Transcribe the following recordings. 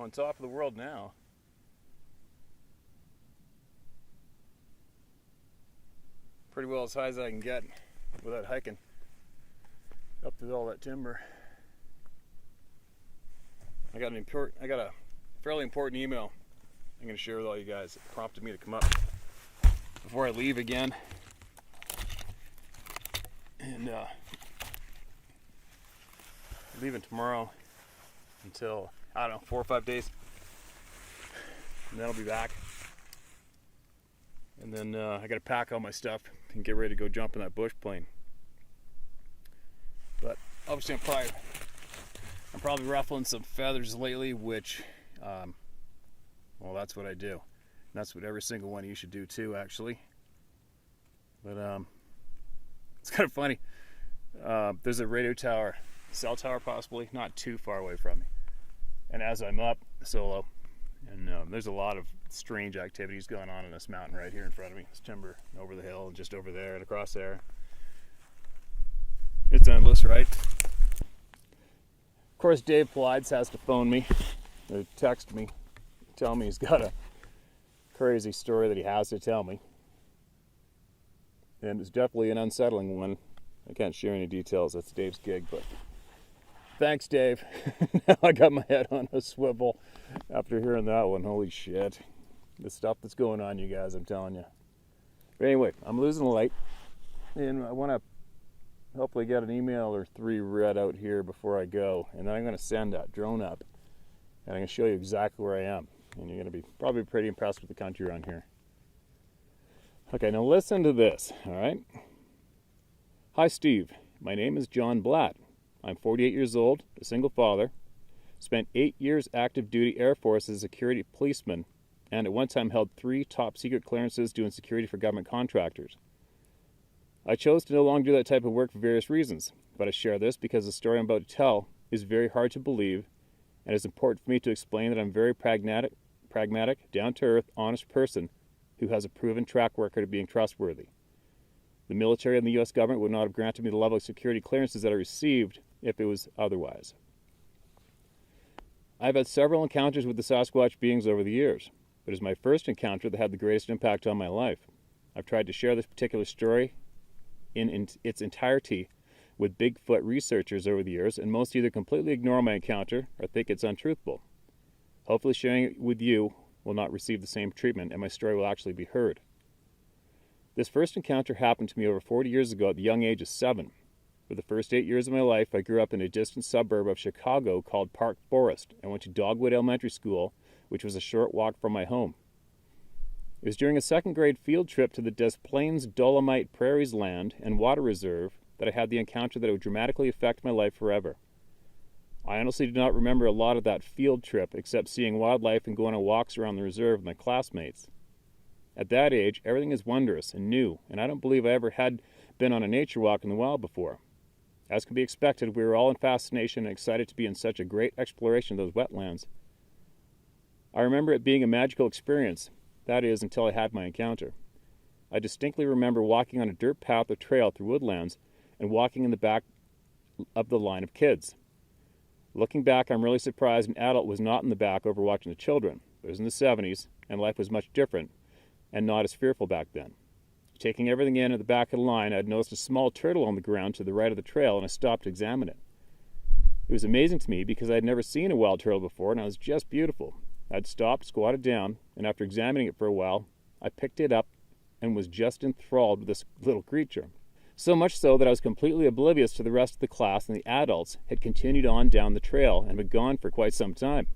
on top of the world now. Pretty well as high as I can get without hiking up to all that timber. I got a fairly important email I'm going to share with all you guys. It prompted me to come up before I leave again. And leaving tomorrow until, I don't know, 4 or 5 days. And then I'll be back. And then I got to pack all my stuff and get ready to go jump in that bush plane. But obviously I'm probably ruffling some feathers lately, which, well, that's what I do. And that's what every single one of you should do too, actually. But it's kind of funny. There's a radio tower, cell tower possibly, not too far away from me. And as I'm up solo, and there's a lot of strange activities going on in this mountain right here in front of me. This timber over the hill and just over there and across there. It's endless, right? Of course, Dave Plides has to phone me or text me, tell me he's got a crazy story that he has to tell me. And it's definitely an unsettling one. I can't share any details. That's Dave's gig, but thanks, Dave. Now I got my head on a swivel after hearing that one. Holy shit. The stuff that's going on, you guys, I'm telling you. But anyway, I'm losing light, and I want to hopefully get an email or 3 read out here before I go, and then I'm going to send that drone up, and I'm going to show you exactly where I am, and you're going to be probably pretty impressed with the country around here. Okay, now listen to this, all right? Hi, Steve. My name is John Blatt. I'm 48 years old, a single father, spent 8 years active duty Air Force as a security policeman, and at one time held 3 top secret clearances doing security for government contractors. I chose to no longer do that type of work for various reasons, but I share this because the story I'm about to tell is very hard to believe, and it's important for me to explain that I'm a very pragmatic, down-to-earth, honest person who has a proven track record of being trustworthy. The military and the U.S. government would not have granted me the level of security clearances that I received if it was otherwise. I've had several encounters with the Sasquatch beings over the years, but it was my first encounter that had the greatest impact on my life. I've tried to share this particular story in its entirety with Bigfoot researchers over the years, and most either completely ignore my encounter or think it's untruthful. Hopefully sharing it with you will not receive the same treatment, and my story will actually be heard. This first encounter happened to me over 40 years ago at the young age of 7. For the first 8 years of my life, I grew up in a distant suburb of Chicago called Park Forest and went to Dogwood Elementary School, which was a short walk from my home. It was during a second grade field trip to the Des Plaines Dolomite Prairies Land and Water Reserve that I had the encounter that would dramatically affect my life forever. I honestly do not remember a lot of that field trip except seeing wildlife and going on walks around the reserve with my classmates. At that age, everything is wondrous and new, and I don't believe I ever had been on a nature walk in the wild before. As could be expected, we were all in fascination and excited to be in such a great exploration of those wetlands. I remember it being a magical experience, that is, until I had my encounter. I distinctly remember walking on a dirt path or trail through woodlands and walking in the back of the line of kids. Looking back, I'm really surprised an adult was not in the back overwatching the children. It was in the 70s, and life was much different, and not as fearful back then. Taking everything in at the back of the line, I had noticed a small turtle on the ground to the right of the trail, and I stopped to examine it. It was amazing to me because I had never seen a wild turtle before, and it was just beautiful. I'd stopped, squatted down, and after examining it for a while, I picked it up and was just enthralled with this little creature. So much so that I was completely oblivious to the rest of the class, and the adults had continued on down the trail and been gone for quite some time.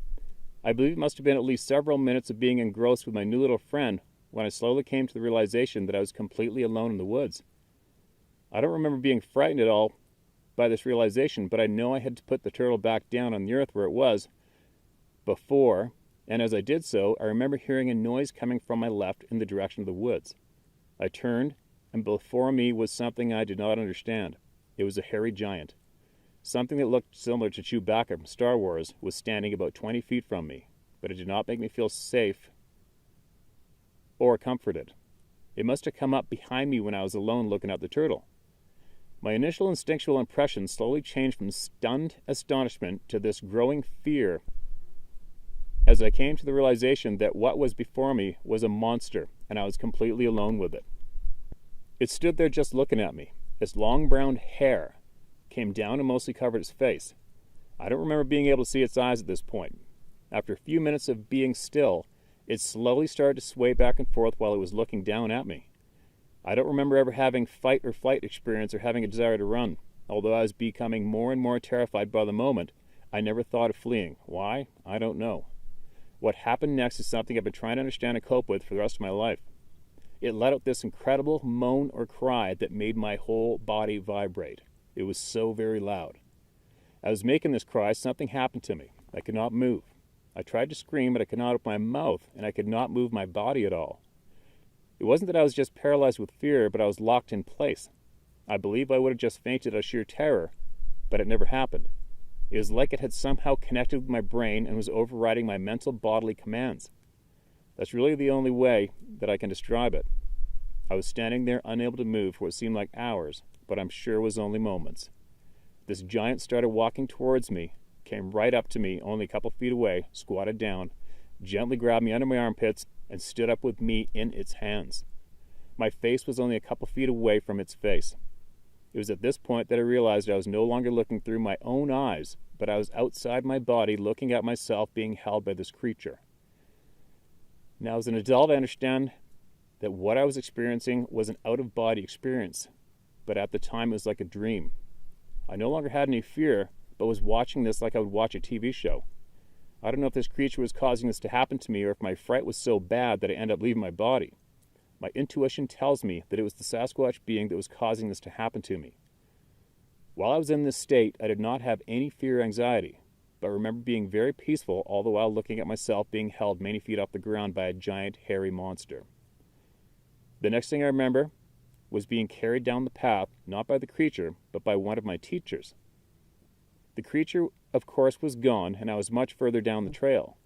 I believe it must have been at least several minutes of being engrossed with my new little friend when I slowly came to the realization that I was completely alone in the woods. I don't remember being frightened at all by this realization, but I know I had to put the turtle back down on the earth where it was before, and as I did so, I remember hearing a noise coming from my left in the direction of the woods. I turned, and before me was something I did not understand. It was a hairy giant. Something that looked similar to Chewbacca from Star Wars was standing about 20 feet from me, but it did not make me feel safe or comforted. It must have come up behind me when I was alone looking at the turtle. My initial instinctual impression slowly changed from stunned astonishment to this growing fear as I came to the realization that what was before me was a monster, and I was completely alone with it. It stood there just looking at me. Its long brown hair came down and mostly covered its face. I don't remember being able to see its eyes at this point. After a few minutes of being still, it slowly started to sway back and forth while it was looking down at me. I don't remember ever having fight or flight experience or having a desire to run. Although I was becoming more and more terrified by the moment, I never thought of fleeing. Why? I don't know. What happened next is something I've been trying to understand and cope with for the rest of my life. It let out this incredible moan or cry that made my whole body vibrate. It was so very loud. As I was making this cry, something happened to me. I could not move. I tried to scream, but I could not open my mouth, and I could not move my body at all. It wasn't that I was just paralyzed with fear, but I was locked in place. I believe I would have just fainted out of sheer terror, but it never happened. It was like it had somehow connected with my brain and was overriding my mental bodily commands. That's really the only way that I can describe it. I was standing there unable to move for what seemed like hours, but I'm sure it was only moments. This giant started walking towards me, came right up to me only a couple feet away, squatted down, gently grabbed me under my armpits, and stood up with me in its hands. My face was only a couple feet away from its face. It was at this point that I realized I was no longer looking through my own eyes, but I was outside my body looking at myself being held by this creature. Now, as an adult, I understand that what I was experiencing was an out-of-body experience, but at the time it was like a dream. I no longer had any fear, but was watching this like I would watch a TV show. I don't know if this creature was causing this to happen to me or if my fright was so bad that I ended up leaving my body. My intuition tells me that it was the Sasquatch being that was causing this to happen to me. While I was in this state, I did not have any fear or anxiety, but remember being very peaceful all the while looking at myself being held many feet off the ground by a giant, hairy monster. The next thing I remember was being carried down the path, not by the creature, but by one of my teachers. The creature, of course, was gone, and I was much further down the trail.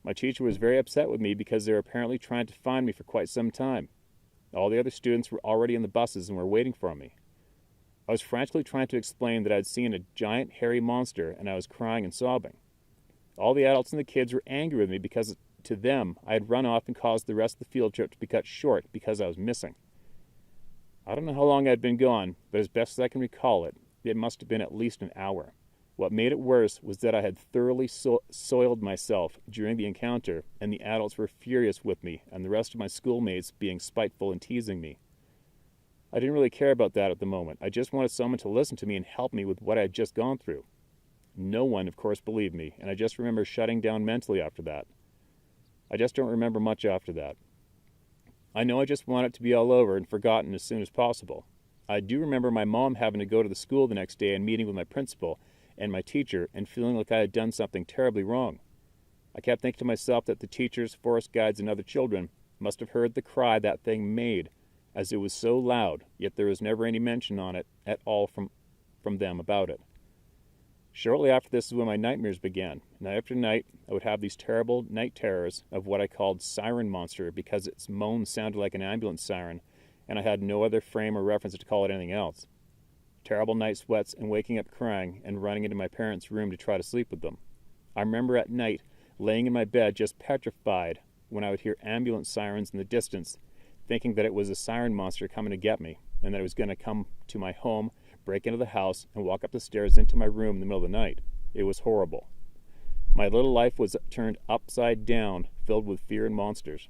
My teacher was very upset with me because they were apparently trying to find me for quite some time. All the other students were already in the buses and were waiting for me. I was frantically trying to explain that I had seen a giant hairy monster, and I was crying and sobbing. All the adults and the kids were angry with me because, to them, I had run off and caused the rest of the field trip to be cut short because I was missing. I don't know how long I had been gone, but as best as I can recall it, it must have been at least an hour. What made it worse was that I had thoroughly soiled myself during the encounter, and the adults were furious with me, and the rest of my schoolmates being spiteful and teasing me. I didn't really care about that at the moment. I just wanted someone to listen to me and help me with what I had just gone through. No one, of course, believed me, and I just remember shutting down mentally after that. I just don't remember much after that. I know I just want it to be all over and forgotten as soon as possible. I do remember my mom having to go to the school the next day and meeting with my principal and my teacher and feeling like I had done something terribly wrong. I kept thinking to myself that the teachers, forest guides, and other children must have heard the cry that thing made, as it was so loud, yet there was never any mention on it at all from them about it. Shortly after this is when my nightmares began. Night after night, I would have these terrible night terrors of what I called siren monster because its moan sounded like an ambulance siren, and I had no other frame or reference to call it anything else. Terrible night sweats and waking up crying and running into my parents' room to try to sleep with them. I remember at night laying in my bed just petrified when I would hear ambulance sirens in the distance, thinking that it was a siren monster coming to get me, and that it was going to come to my home, break into the house, and walk up the stairs into my room in the middle of the night. It was horrible. My little life was turned upside down, filled with fear and monsters.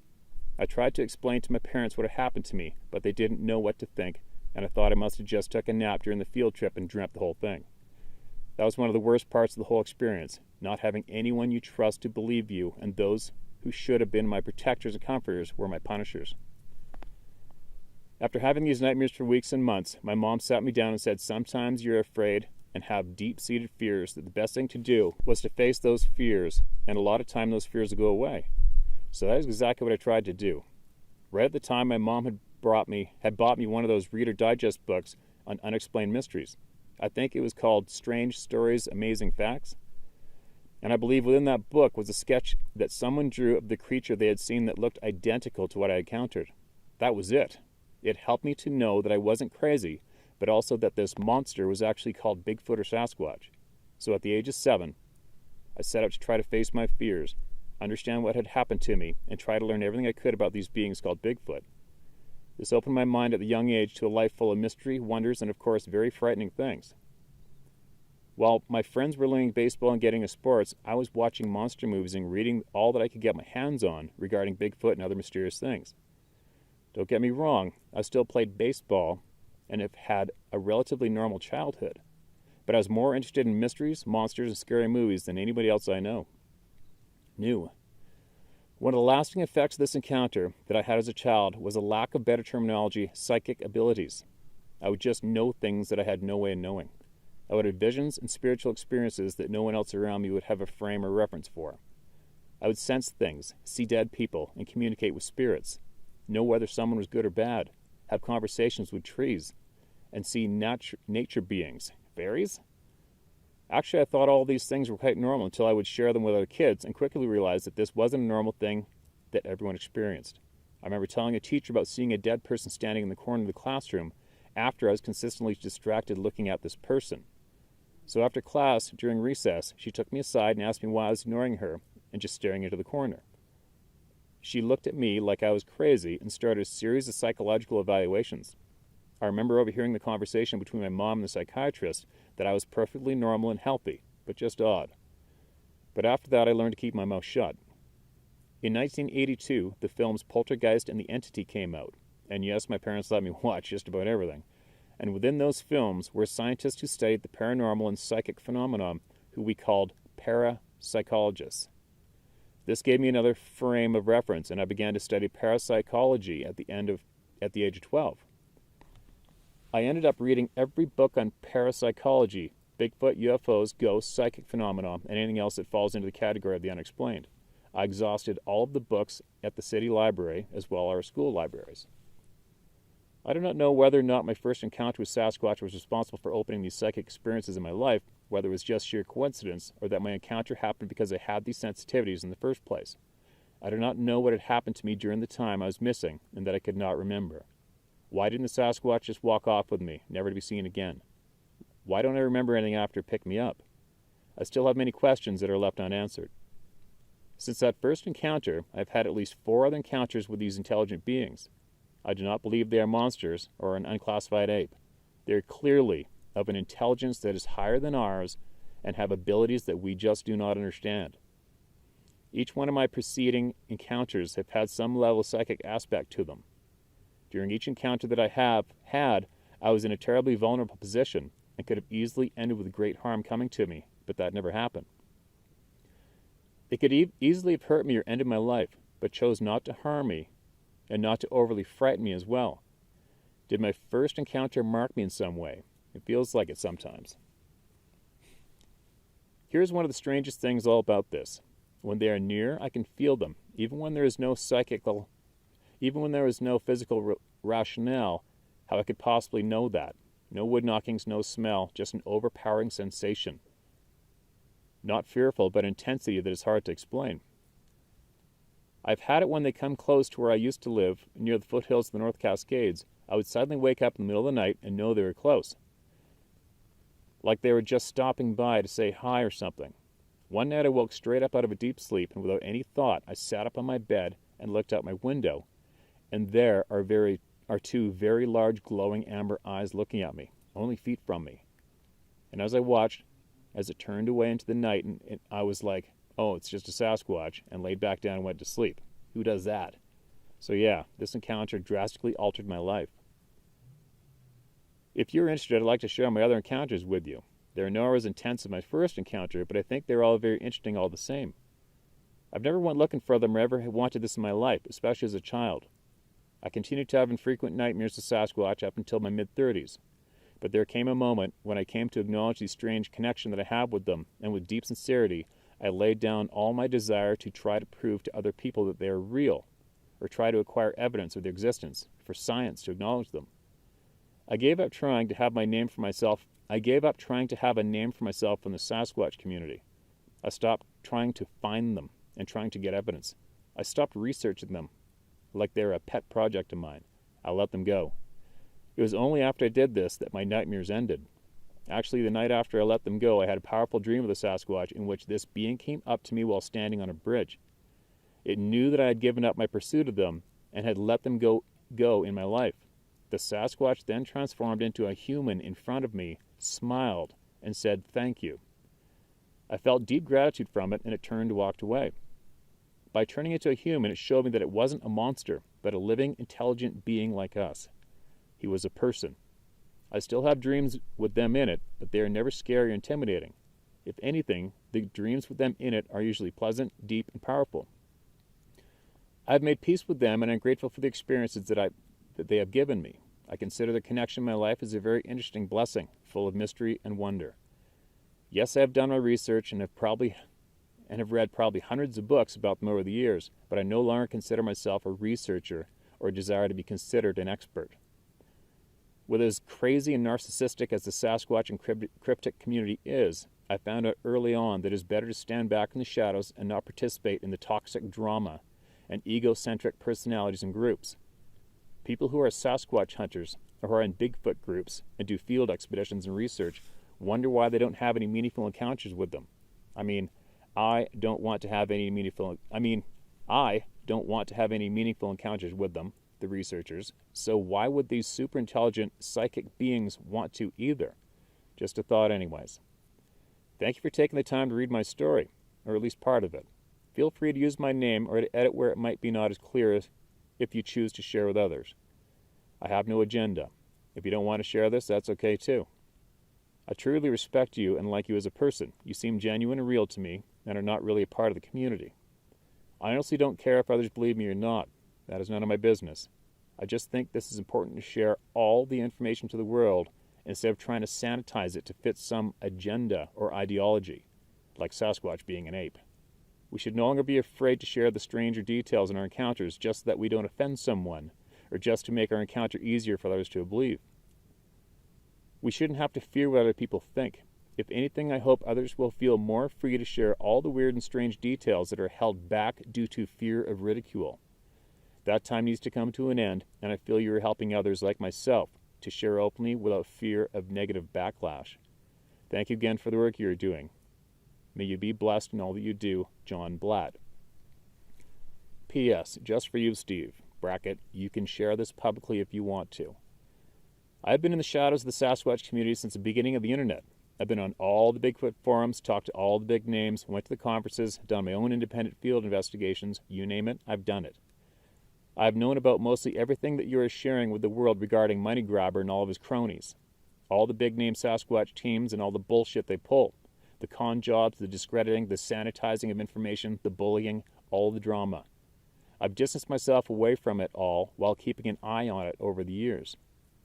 I tried to explain to my parents what had happened to me, but they didn't know what to think, and I thought I must have just took a nap during the field trip and dreamt the whole thing. That was one of the worst parts of the whole experience, not having anyone you trust to believe you, and those who should have been my protectors and comforters were my punishers. After having these nightmares for weeks and months, my mom sat me down and said, sometimes you're afraid and have deep-seated fears, that the best thing to do was to face those fears, and a lot of time those fears will go away. So that is exactly what I tried to do. Right at the time, my mom had bought me one of those Reader Digest books on unexplained mysteries. I think it was called Strange Stories, Amazing Facts. And I believe within that book was a sketch that someone drew of the creature they had seen that looked identical to what I encountered. That was it. It helped me to know that I wasn't crazy, but also that this monster was actually called Bigfoot or Sasquatch. So at the age of 7, I set out to try to face my fears. understand what had happened to me, and try to learn everything I could about these beings called Bigfoot. This opened my mind at the young age to a life full of mystery, wonders, and of course, very frightening things. While my friends were learning baseball and getting into sports, I was watching monster movies and reading all that I could get my hands on regarding Bigfoot and other mysterious things. Don't get me wrong, I still played baseball and have had a relatively normal childhood, but I was more interested in mysteries, monsters, and scary movies than anybody else I knew. One of the lasting effects of this encounter that I had as a child was a lack of better terminology, psychic abilities. I would just know things that I had no way of knowing. I would have visions and spiritual experiences that no one else around me would have a frame or reference for. I would sense things, see dead people, and communicate with spirits, know whether someone was good or bad, have conversations with trees, and see nature beings. Fairies? Actually, I thought all these things were quite normal until I would share them with other kids and quickly realized that this wasn't a normal thing that everyone experienced. I remember telling a teacher about seeing a dead person standing in the corner of the classroom after I was consistently distracted looking at this person. So after class, during recess, she took me aside and asked me why I was ignoring her and just staring into the corner. She looked at me like I was crazy and started a series of psychological evaluations. I remember overhearing the conversation between my mom and the psychiatrist that I was perfectly normal and healthy, but just odd. But after that, I learned to keep my mouth shut. In 1982, the films Poltergeist and The Entity came out, and yes, my parents let me watch just about everything. And within those films were scientists who studied the paranormal and psychic phenomena who we called parapsychologists. This gave me another frame of reference, and I began to study parapsychology at the age of 12. I ended up reading every book on parapsychology, Bigfoot, UFOs, ghosts, psychic phenomena, and anything else that falls into the category of the unexplained. I exhausted all of the books at the city library as well as our school libraries. I do not know whether or not my first encounter with Sasquatch was responsible for opening these psychic experiences in my life, whether it was just sheer coincidence or that my encounter happened because I had these sensitivities in the first place. I do not know what had happened to me during the time I was missing and that I could not remember. Why didn't the Sasquatch just walk off with me, never to be seen again? Why don't I remember anything after it picked me up? I still have many questions that are left unanswered. Since that first encounter, I've had at least 4 other encounters with these intelligent beings. I do not believe they are monsters or an unclassified ape. They are clearly of an intelligence that is higher than ours and have abilities that we just do not understand. Each one of my preceding encounters have had some level of psychic aspect to them. During each encounter that I have had, I was in a terribly vulnerable position and could have easily ended with great harm coming to me, but that never happened. They could easily have hurt me or ended my life, but chose not to harm me and not to overly frighten me as well. Did my first encounter mark me in some way? It feels like it sometimes. Here's one of the strangest things all about this. When they are near, I can feel them, even when there is no physical rationale how I could possibly know that. No wood knockings, no smell, just an overpowering sensation. Not fearful, but intensity that is hard to explain. I've had it when they come close to where I used to live, near the foothills of the North Cascades. I would suddenly wake up in the middle of the night and know they were close. Like they were just stopping by to say hi or something. One night I woke straight up out of a deep sleep, and without any thought, I sat up on my bed and looked out my window, and there are 2 very large glowing amber eyes looking at me, only feet from me. And as I watched, as it turned away into the night, and I was like, oh, it's just a Sasquatch, and laid back down and went to sleep. Who does that? So yeah, this encounter drastically altered my life. If you're interested, I'd like to share my other encounters with you. They are nowhere as intense as my first encounter, but I think they're all very interesting all the same. I've never went looking for them or ever wanted this in my life, especially as a child. I continued to have infrequent nightmares of Sasquatch up until my mid-30s. But there came a moment when I came to acknowledge the strange connection that I have with them, and with deep sincerity, I laid down all my desire to try to prove to other people that they are real, or try to acquire evidence of their existence, for science to acknowledge them. I gave up trying to have a name for myself in the Sasquatch community. I stopped trying to find them and trying to get evidence. I stopped researching them like they were a pet project of mine. I let them go. It was only after I did this that my nightmares ended. Actually, the night after I let them go, I had a powerful dream of the Sasquatch in which this being came up to me while standing on a bridge. It knew that I had given up my pursuit of them and had let them go in my life. The Sasquatch then transformed into a human in front of me, smiled, and said thank you. I felt deep gratitude from it, and it turned and walked away. By turning into a human, it showed me that it wasn't a monster, but a living, intelligent being like us. He was a person. I still have dreams with them in it, but they are never scary or intimidating. If anything, the dreams with them in it are usually pleasant, deep, and powerful. I have made peace with them, and I'm grateful for the experiences that they have given me. I consider their connection in my life as a very interesting blessing, full of mystery and wonder. Yes, I have done my research and have read probably hundreds of books about them over the years, but I no longer consider myself a researcher or desire to be considered an expert. With as crazy and narcissistic as the Sasquatch and cryptic community is, I found out early on that it is better to stand back in the shadows and not participate in the toxic drama and egocentric personalities and groups. People who are Sasquatch hunters or who are in Bigfoot groups and do field expeditions and research wonder why they don't have any meaningful encounters with them. I don't want to have any meaningful encounters with them, the researchers, so why would these super intelligent psychic beings want to either? Just a thought anyways. Thank you for taking the time to read my story, or at least part of it. Feel free to use my name or to edit where it might be not as clear if you choose to share with others. I have no agenda. If you don't want to share this, that's okay too. I truly respect you and like you as a person. You seem genuine and real to me and are not really a part of the community. I honestly don't care if others believe me or not. That is none of my business. I just think this is important to share all the information to the world instead of trying to sanitize it to fit some agenda or ideology, like Sasquatch being an ape. We should no longer be afraid to share the stranger details in our encounters just so that we don't offend someone, or just to make our encounter easier for others to believe. We shouldn't have to fear what other people think. If anything, I hope others will feel more free to share all the weird and strange details that are held back due to fear of ridicule. That time needs to come to an end, and I feel you are helping others like myself to share openly without fear of negative backlash. Thank you again for the work you are doing. May you be blessed in all that you do, John Blatt. P.S. Just for you, Steve. Bracket, you can share this publicly if you want to. I have been in the shadows of the Sasquatch community since the beginning of the internet. I've been on all the Bigfoot forums, talked to all the big names, went to the conferences, done my own independent field investigations. You name it, I've done it. I've known about mostly everything that you are sharing with the world regarding Money Grabber and all of his cronies. All the big-name Sasquatch teams and all the bullshit they pull. The con jobs, the discrediting, the sanitizing of information, the bullying, all the drama. I've distanced myself away from it all while keeping an eye on it over the years.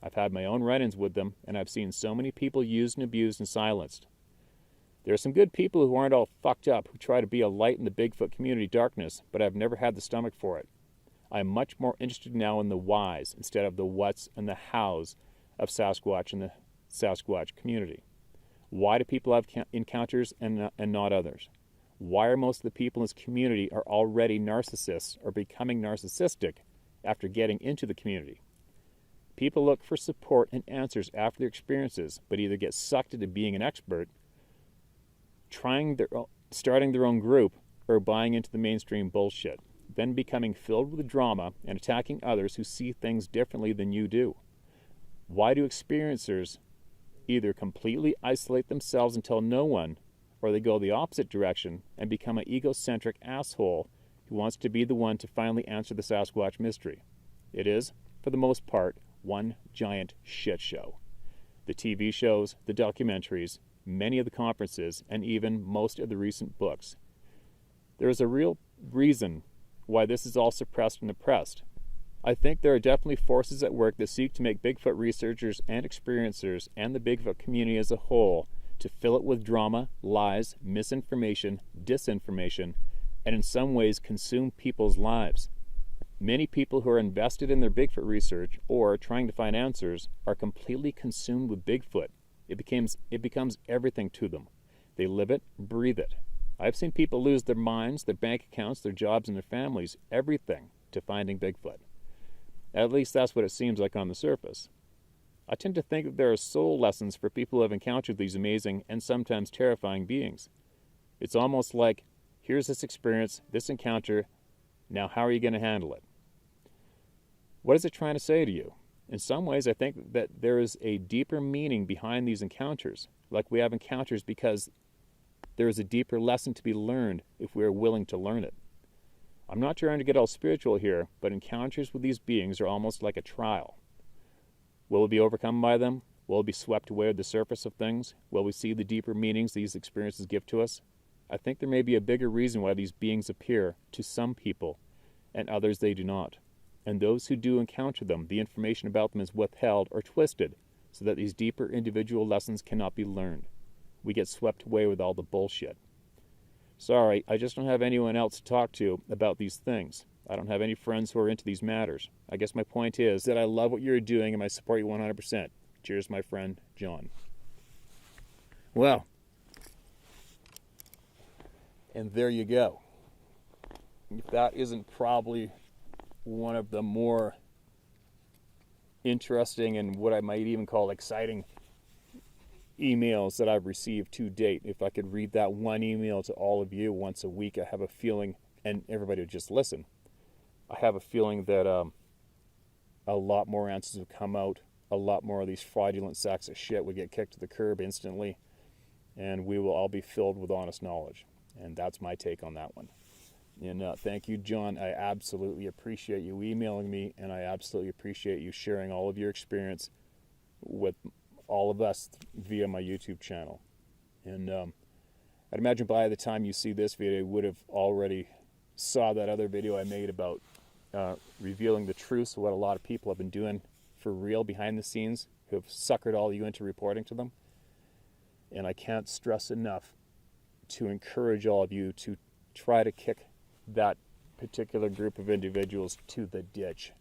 I've had my own run-ins with them, and I've seen so many people used and abused and silenced. There are some good people who aren't all fucked up who try to be a light in the Bigfoot community darkness, but I've never had the stomach for it. I am much more interested now in the whys instead of the whats and the hows of Sasquatch and the Sasquatch community. Why do people have encounters and not others? Why are most of the people in this community are already narcissists or becoming narcissistic after getting into the community? People look for support and answers after their experiences, but either get sucked into being an expert, starting their own group, or buying into the mainstream bullshit, then becoming filled with drama and attacking others who see things differently than you do. Why do experiencers either completely isolate themselves and tell no one, or they go the opposite direction and become an egocentric asshole who wants to be the one to finally answer the Sasquatch mystery? It is, for the most part, one giant shit show. The TV shows, the documentaries, many of the conferences, and even most of the recent books. There is a real reason why this is all suppressed and oppressed. I think there are definitely forces at work that seek to make Bigfoot researchers and experiencers and the Bigfoot community as a whole to fill it with drama, lies, misinformation, disinformation, and in some ways consume people's lives. Many people who are invested in their Bigfoot research or trying to find answers are completely consumed with Bigfoot. It becomes everything to them. They live it, breathe it. I've seen people lose their minds, their bank accounts, their jobs, and their families, everything, to finding Bigfoot. At least that's what it seems like on the surface. I tend to think that there are soul lessons for people who have encountered these amazing and sometimes terrifying beings. It's almost like, here's this experience, this encounter, Now, how are you going to handle it? What is it trying to say to you? In some ways, I think that there is a deeper meaning behind these encounters. Like we have encounters because there is a deeper lesson to be learned if we are willing to learn it. I'm not trying to get all spiritual here, but encounters with these beings are almost like a trial. Will we be overcome by them? Will we be swept away with the surface of things? Will we see the deeper meanings these experiences give to us? I think there may be a bigger reason why these beings appear to some people and others they do not. And those who do encounter them, the information about them is withheld or twisted so that these deeper individual lessons cannot be learned. We get swept away with all the bullshit. Sorry, I just don't have anyone else to talk to about these things. I don't have any friends who are into these matters. I guess my point is that I love what you're doing and I support you 100%. Cheers, my friend, John. Well, and there you go. If that isn't probably one of the more interesting and what I might even call exciting emails that I've received to date. If I could read that one email to all of you once a week, I have a feeling, and everybody would just listen, I have a feeling that a lot more answers would come out, a lot more of these fraudulent sacks of shit would get kicked to the curb instantly, and we will all be filled with honest knowledge. And that's my take on that one. And thank you, John. I absolutely appreciate you emailing me, and I absolutely appreciate you sharing all of your experience with all of us via my YouTube channel. And I'd imagine by the time you see this video, you would have already saw that other video I made about revealing the truths of what a lot of people have been doing for real behind the scenes, who have suckered all you into reporting to them. And I can't stress enough to encourage all of you to try to kick that particular group of individuals to the ditch.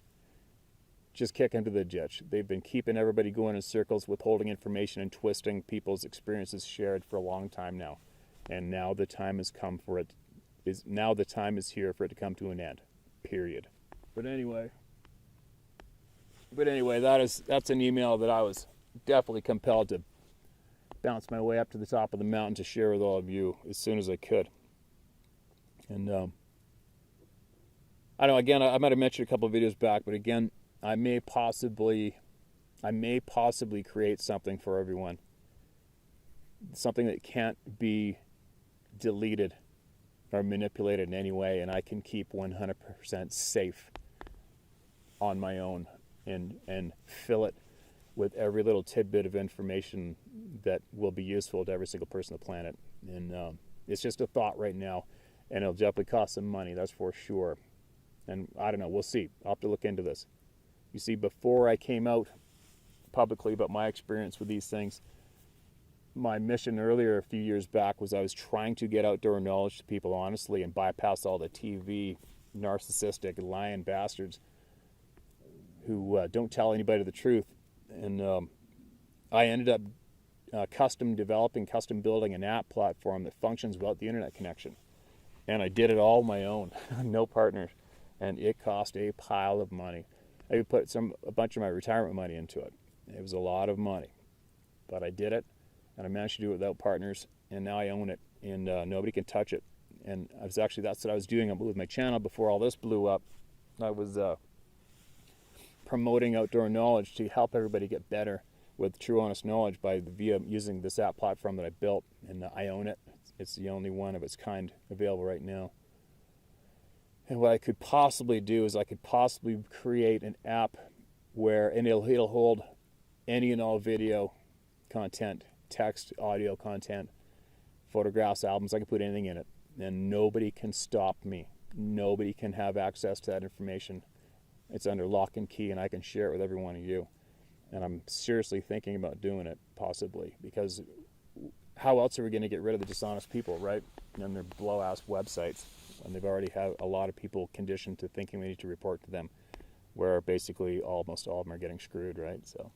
Just kick into the ditch. They've been keeping everybody going in circles, withholding information and twisting people's experiences shared for a long time now. And now the time has come for it. Now the time is here for it to come to an end. Period. But anyway, that's an email that I was definitely compelled to bounce my way up to the top of the mountain to share with all of you as soon as I could. And I know, again, I might have mentioned a couple of videos back, but again, I may possibly create something for everyone. Something that can't be deleted or manipulated in any way, and I can keep 100% safe on my own and fill it with every little tidbit of information that will be useful to every single person on the planet. And it's just a thought right now, and it'll definitely cost some money, that's for sure. And I don't know, we'll see. I'll have to look into this. You see, before I came out publicly about my experience with these things, my mission earlier a few years back was I was trying to get outdoor knowledge to people honestly and bypass all the TV narcissistic lying bastards who don't tell anybody the truth. And I ended up custom building an app platform that functions without the internet connection. And I did it all on my own, no partners. And it cost a pile of money. I put a bunch of my retirement money into it. It was a lot of money, but I did it, and I managed to do it without partners, and now I own it, and nobody can touch it. And that's what I was doing with my channel before all this blew up. I was promoting outdoor knowledge to help everybody get better with true, honest knowledge via using this app platform that I built, and I own it. It's the only one of its kind available right now. And what I could possibly do is I could possibly create an app and it'll hold any and all video content, text, audio content, photographs, albums. I can put anything in it, and nobody can stop me. Nobody can have access to that information. It's under lock and key, and I can share it with every one of you. And I'm seriously thinking about doing it, possibly, because how else are we going to get rid of the dishonest people, right? And their blow-ass websites. And they've already had a lot of people conditioned to thinking we need to report to them, where basically almost all of them are getting screwed, right? So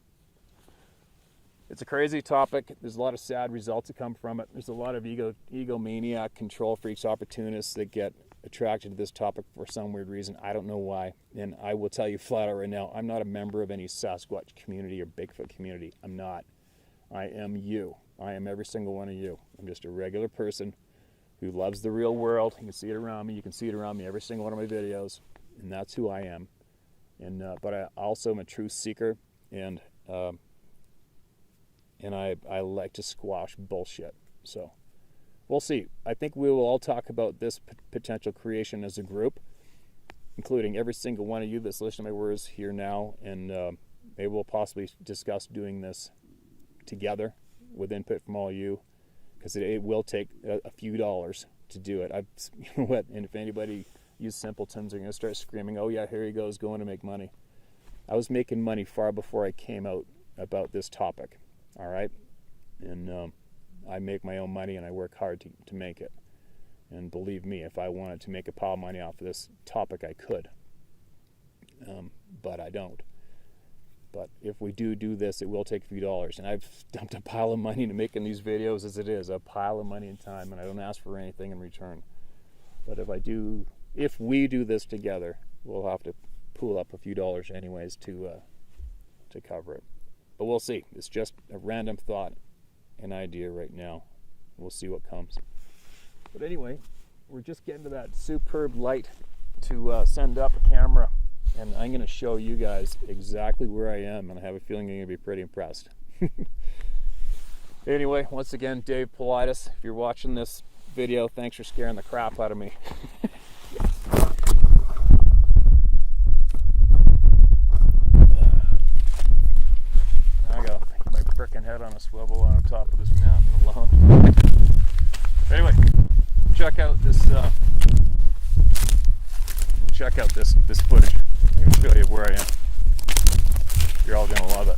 it's a crazy topic. There's a lot of sad results that come from it. There's a lot of egomaniac, control freaks, opportunists that get attracted to this topic for some weird reason. I don't know why. And I will tell you flat out right now, I'm not a member of any Sasquatch community or Bigfoot community. I'm not. I am you. I am every single one of you. I'm just a regular person who loves the real world. You can see it around me. You can see it around me every single one of my videos, and that's who I am. And but I also am a truth seeker, and I like to squash bullshit. So we'll see. I think we will all talk about this potential creation as a group, including every single one of you that's listening to my words here now, and maybe we'll possibly discuss doing this together with input from all of you, because it will take a few dollars to do it. You know what? And if anybody, you simpletons, are going to start screaming, "Oh yeah, here he goes, going to make money." I was making money far before I came out about this topic. All right, and I make my own money, and I work hard to make it. And believe me, if I wanted to make a pile of money off of this topic, I could. But I don't. But if we do this, it will take a few dollars. And I've dumped a pile of money into making these videos as it is, a pile of money and time, and I don't ask for anything in return. But if we do this together, we'll have to pool up a few dollars anyways to cover it. But we'll see. It's just a random thought, an idea right now. We'll see what comes. But anyway, we're just getting to that superb light to send up a camera, and I'm going to show you guys exactly where I am, and I have a feeling you're going to be pretty impressed. Anyway, once again, Dave Paulides, if you're watching this video, thanks for scaring the crap out of me. I gotta keep my frickin' head on a swivel on top of this mountain alone. Anyway, check out this footage. I'm gonna show you where I am. You're all gonna love it.